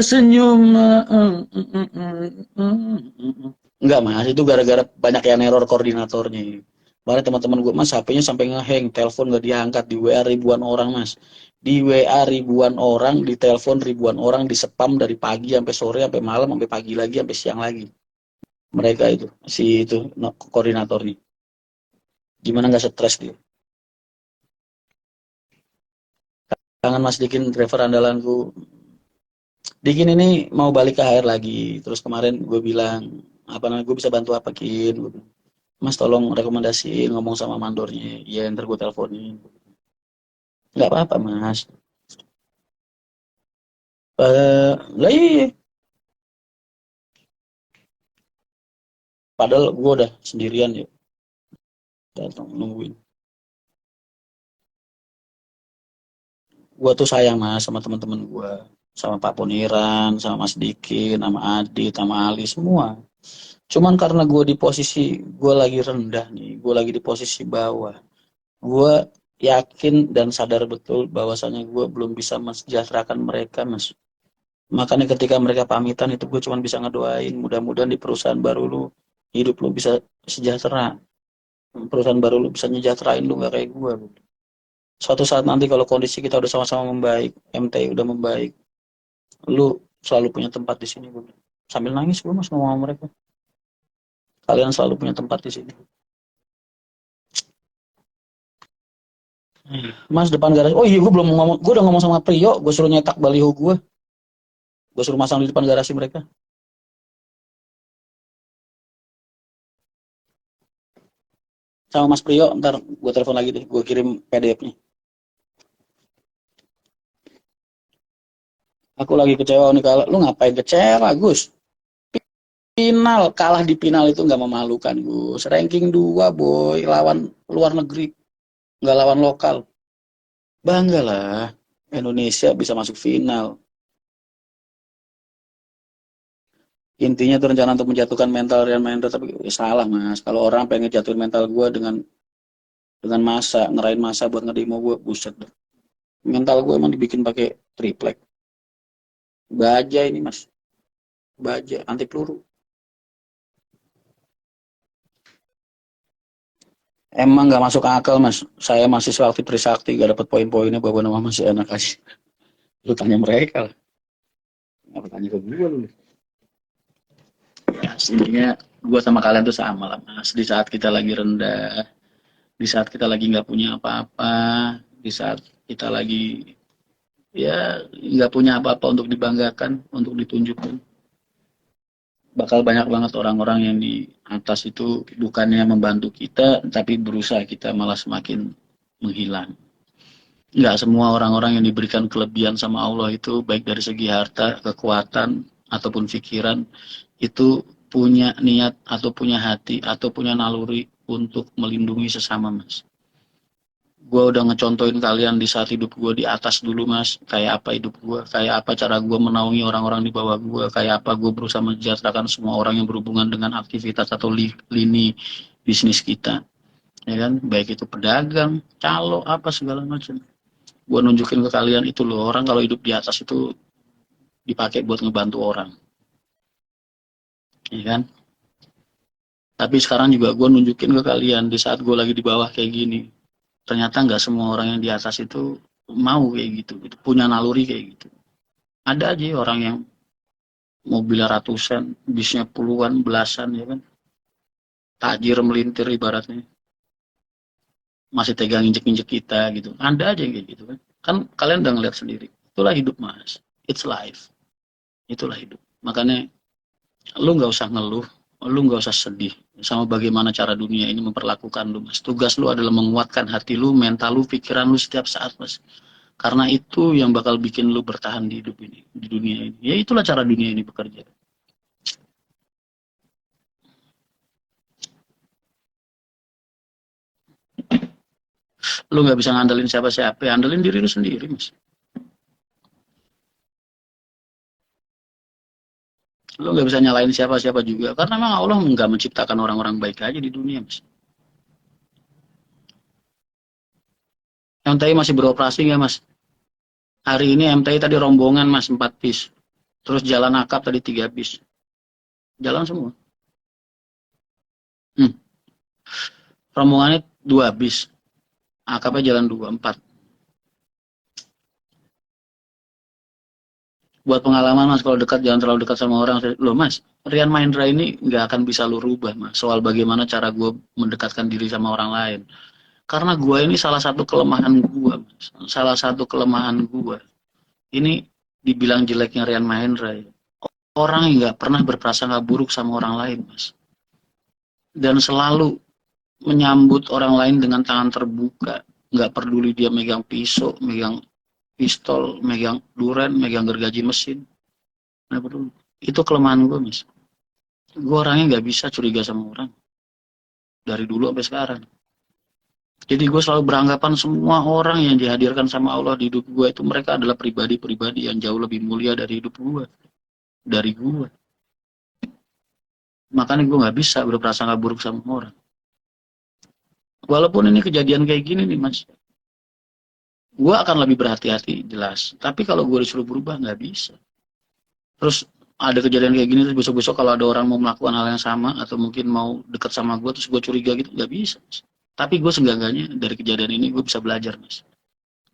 tersenyum. Enggak mas, itu gara-gara banyak yang error koordinatornya. Kemarin teman-teman gue mas HP-nya sampai ngeheng, telepon nggak diangkat di WA ribuan orang mas. Di WA ribuan orang, di telepon ribuan orang, di spam dari pagi sampai sore, sampai malam, sampai pagi lagi, sampai siang lagi. Mereka itu, si itu koordinatornya. Gimana nggak stres dia? Kangen Mas Dikin, driver andalanku. Dikin ini mau balik ke HR lagi. Terus kemarin gue bilang, apa namanya, gue bisa bantu apa Kin? Mas tolong rekomendasiin ngomong sama mandornya. Iya, ntar gue teleponin. Nggak apa-apa Mas. Lah iya, padahal gue udah sendirian ya. Datang nungguin. Gue tuh sayang Mas sama teman-teman gue. Sama Pak Poniran, sama Mas Dikin, sama Adit, sama Ali, semua. Cuman karena gue di posisi, gue lagi rendah nih. Gue lagi di posisi bawah. Gue yakin dan sadar betul bahwasanya gue belum bisa mensejahterakan mereka mas. Makanya ketika mereka pamitan itu gue cuma bisa ngedoain mudah-mudahan di perusahaan baru lu hidup lu bisa sejahtera, perusahaan baru lu bisa nyejahterain lu nggak kayak gue. Suatu saat nanti kalau kondisi kita udah sama-sama membaik, MTI udah membaik, lu selalu punya tempat di sini gue. Sambil nangis gue mas ngomong sama mereka, kalian selalu punya tempat di sini. Mas depan garasi, oh iya gue belum ngomong, gue udah ngomong sama Priyo, gue suruh nyetak baliho gue suruh masang di depan garasi mereka. Sama Mas Priyo, ntar gue telepon lagi deh, gue kirim PDF-nya. Aku lagi kecewa nih kalau lu ngapain kecewa Gus? Final, kalah di final itu nggak memalukan Gus. Ranking 2 boy, lawan luar negeri, nggak lawan lokal. Bangga lah, Indonesia bisa masuk final. Intinya tuh rencana untuk menjatuhkan mental Real Madrid, tapi salah mas. Kalau orang pengen jatuhin mental gue dengan masa, ngerain masa buat ngedemo gue, buset. Mental gue emang dibikin pakai triplek. Baja ini mas, baja anti peluru. Emang nggak masuk akal mas. Saya masih waktu Trisakti gak dapat poin-poinnya bawa nama masih enak aja. Lu tanya mereka lah. Nggak tanya ke gue lu. Ya, sebenarnya gue sama kalian tuh sama lah mas. Di saat kita lagi rendah, di saat kita lagi nggak punya apa-apa, di saat kita lagi ya nggak punya apa-apa untuk dibanggakan, untuk ditunjukkan. Bakal banyak banget orang-orang yang di atas itu bukannya membantu kita, tapi berusaha kita malah semakin menghilang. Nggak semua orang-orang yang diberikan kelebihan sama Allah itu baik dari segi harta, kekuatan, ataupun pikiran itu punya niat atau punya hati atau punya naluri untuk melindungi sesama mas. Gue udah ngecontohin kalian di saat hidup gue di atas dulu mas, kayak apa hidup gue, kayak apa cara gue menaungi orang-orang di bawah gue, kayak apa gue berusaha mensejahterakan semua orang yang berhubungan dengan aktivitas atau lini bisnis kita, ya kan, baik itu pedagang, calo, apa segala macam. Gue nunjukin ke kalian itu loh, orang kalau hidup di atas itu dipakai buat ngebantu orang, ya kan. Tapi sekarang juga gue nunjukin ke kalian di saat gue lagi di bawah kayak gini, ternyata nggak semua orang yang di atas itu mau kayak gitu, gitu, punya naluri kayak gitu. Ada aja orang yang mobil ratusan, bisnya puluhan, belasan, ya kan, tajir melintir ibaratnya, masih tegang injek-injek kita gitu. Ada aja yang kayak gitu kan. Kan kalian udah ngeliat sendiri. Itulah hidup mas. It's life. Itulah hidup. Makanya lu nggak usah ngeluh, lu nggak usah sedih sama bagaimana cara dunia ini memperlakukan lu mas. Tugas lu adalah menguatkan hati lu, mental lu, pikiran lu setiap saat mas. Karena itu yang bakal bikin lu bertahan di hidup ini, di dunia ini. Ya itulah cara dunia ini bekerja. Lu nggak bisa ngandelin siapa-siapa, andelin diri lu sendiri mas. Lu nggak bisa nyalain siapa-siapa juga, karena memang Allah nggak menciptakan orang-orang baik aja di dunia mas. MTI masih beroperasi nggak mas? Hari ini MTI tadi rombongan mas 4 bis. Terus jalan akap tadi 3 bis. Jalan semua. Rombongannya 2 bis. Akapnya jalan 2, 4. Buat pengalaman mas, kalau dekat jangan terlalu dekat sama orang. Loh mas, Rian Mahendra ini nggak akan bisa lu rubah mas, soal bagaimana cara gue mendekatkan diri sama orang lain. Karena gue ini salah satu kelemahan gue mas. Salah satu kelemahan gue ini dibilang jeleknya Rian Mahendra ya. Orang yang nggak pernah berprasangka buruk sama orang lain mas, dan selalu menyambut orang lain dengan tangan terbuka, nggak peduli dia megang pisau, megang pistol, megang duren, megang gergaji mesin. Nah, betul. Itu kelemahan gue, Mas. Gue orangnya nggak bisa curiga sama orang. Dari dulu sampai sekarang. Jadi gue selalu beranggapan semua orang yang dihadirkan sama Allah di hidup gue itu mereka adalah pribadi-pribadi yang jauh lebih mulia dari hidup gue. Dari gue. Makanya gue nggak bisa berprasangka buruk sama orang. Walaupun ini kejadian kayak gini nih, Mas. Gue akan lebih berhati-hati, jelas. Tapi kalau gue disuruh berubah, nggak bisa. Terus ada kejadian kayak gini, terus besok-besok kalau ada orang mau melakukan hal yang sama, atau mungkin mau deket sama gue, terus gue curiga gitu, nggak bisa. Mas. Tapi gue seenggak-enggaknya dari kejadian ini, gue bisa belajar, Mas.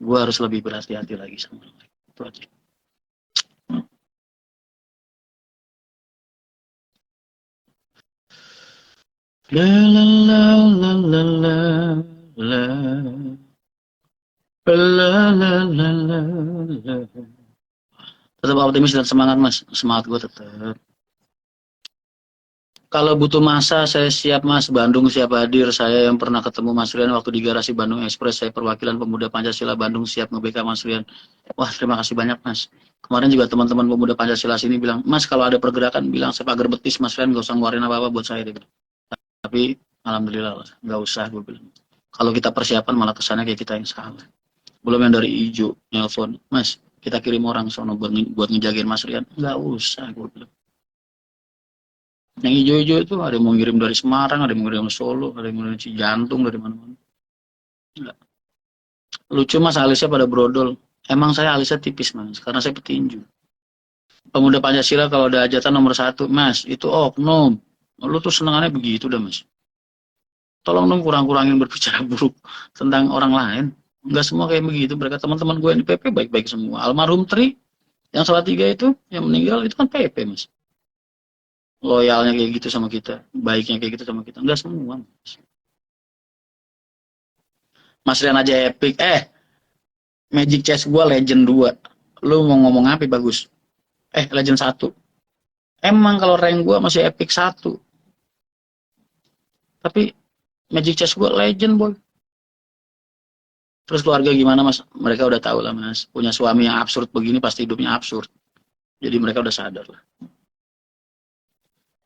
Gue harus lebih berhati-hati lagi sama orang lain. Itu aja. La la la la la la la la la la la la. Tetap optimis dan semangat mas, semangat gue tetap. Kalau butuh masa saya siap mas, Bandung siap hadir. Saya yang pernah ketemu Mas Rian waktu di garasi Bandung Express, saya perwakilan pemuda Pancasila Bandung siap nge-BK Mas Rian. Wah terima kasih banyak mas. Kemarin juga teman-teman pemuda Pancasila sini bilang, mas kalau ada pergerakan bilang saya pagar betis Mas Rian, gak usah ngeluarin apa-apa buat saya. Tapi alhamdulillah lah, nggak usah gue bilang. Kalau kita persiapan malah kesannya kayak kita yang salah. Belum yang dari Ijo nelfon, mas kita kirim orang sono buat ngejagain Mas Rian. Nggak usah gue bilang. Yang hijau-hijau itu ada yang mau ngirim dari Semarang, ada yang mau ngirim dari Solo, ada yang mau ngirim dari Cijantung, dari mana-mana. Nggak. Lucu mas, alisnya pada brodol. Emang saya alisnya tipis mas, karena saya petinju. Pemuda Pancasila kalau ada hajatan nomor 1, mas itu oknum. Lu tuh senangannya begitu dah mas. Tolong dong kurang-kurangin berbicara buruk tentang orang lain. Enggak semua kayak begitu. Mereka teman-teman gue yang di PP baik-baik semua. Almarhum Tri yang Salatiga itu yang meninggal itu kan PP mas. Loyalnya kayak gitu sama kita, baiknya kayak gitu sama kita. Enggak semua mas. Mas Rian aja epic. Magic Chess gue Legend 2. Lu mau ngomong apa bagus? Legend 1. Emang kalau rank gue masih epic 1. Tapi Magic Chess gue Legend boy. Terus keluarga gimana mas? Mereka udah tahu lah mas. Punya suami yang absurd begini pasti hidupnya absurd. Jadi mereka udah sadar lah.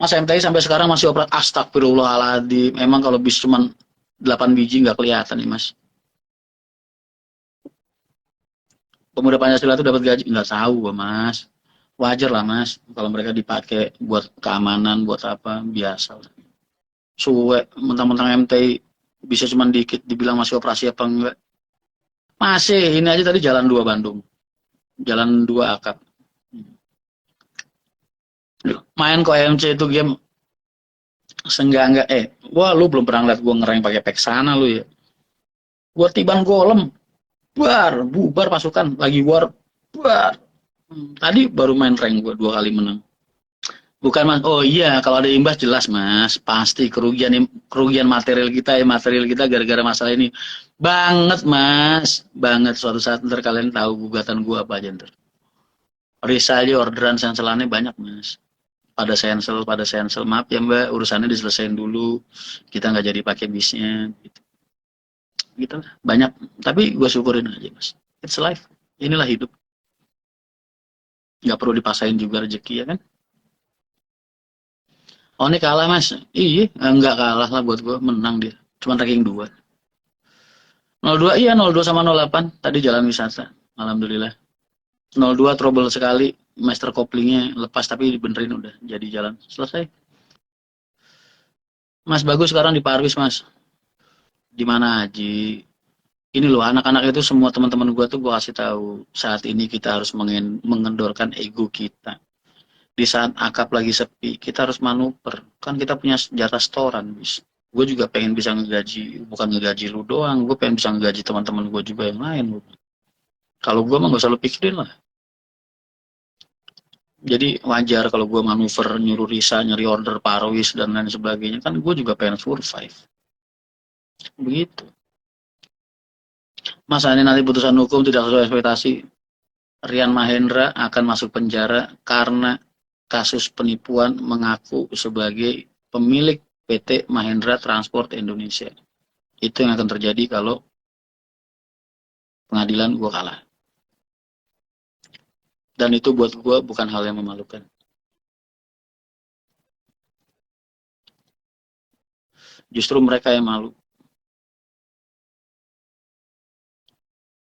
Mas MTI sampai sekarang masih operasi. Astagfirullahaladzim. Emang kalau bis cuma 8 biji nggak kelihatan nih mas. Pemuda Pancasila itu dapat gaji? Nggak tahu mas. Wajar lah mas. Kalau mereka dipakai buat keamanan, buat apa, biasa lah. Suwe, mentang-mentang MTI bisa cuma dikit dibilang masih operasi apa enggak. Masih, ini aja tadi jalan 2 Bandung. Jalan 2 akap. Main kok MC itu game seenggak-enggak. Wah lu belum pernah lihat gue ngereng pakai peksana lu ya. Gue tiban golem. Bubar pasukan. Lagi war, buar. Tadi baru main rank gue 2 kali menang. Bukan mas, oh iya kalau ada imbas jelas mas, pasti kerugian material kita gara-gara masalah ini banget mas, banget. Suatu saat ntar kalian tahu gugatan gua apa aja ntar. Risa aja orderan senselannya banyak mas, pada sensel, maaf ya mbak, urusannya diselesain dulu, kita nggak jadi pakai bisnya, gitu lah, banyak. Tapi gua syukurin aja mas, it's life, inilah hidup, nggak perlu dipaksain juga rezeki ya kan. Oh ini kalah mas, iya enggak kalah lah buat gue, menang dia, cuma ranking 2. 02 iya 02 sama 08 tadi jalan wisata, alhamdulillah. 02 trouble sekali, master koplingnya lepas tapi dibenerin udah jadi jalan, selesai. Mas bagus sekarang di Parwis mas, di mana Haji? Ini loh anak-anak itu semua teman-teman gue tuh gue kasih tahu saat ini kita harus mengendorkan ego kita. Di saat akap lagi sepi, kita harus manuver. Kan kita punya jatah setoran, bis. Gue juga pengen bisa ngegaji, bukan ngegaji lu doang, gue pengen bisa ngegaji teman-teman gue juga yang lain. Kalau gue mah gak usah lu pikirin lah. Jadi wajar kalau gue manuver, nyuruh Risa, nyari order Parwis, dan lain sebagainya. Kan gue juga pengen survive. Begitu. Masa ini nanti putusan hukum tidak sesuai ekspektasi, Rian Mahendra akan masuk penjara karena kasus penipuan mengaku sebagai pemilik PT Mahendra Transport Indonesia. Itu yang akan terjadi kalau pengadilan gue kalah. Dan itu buat gue bukan hal yang memalukan. Justru mereka yang malu.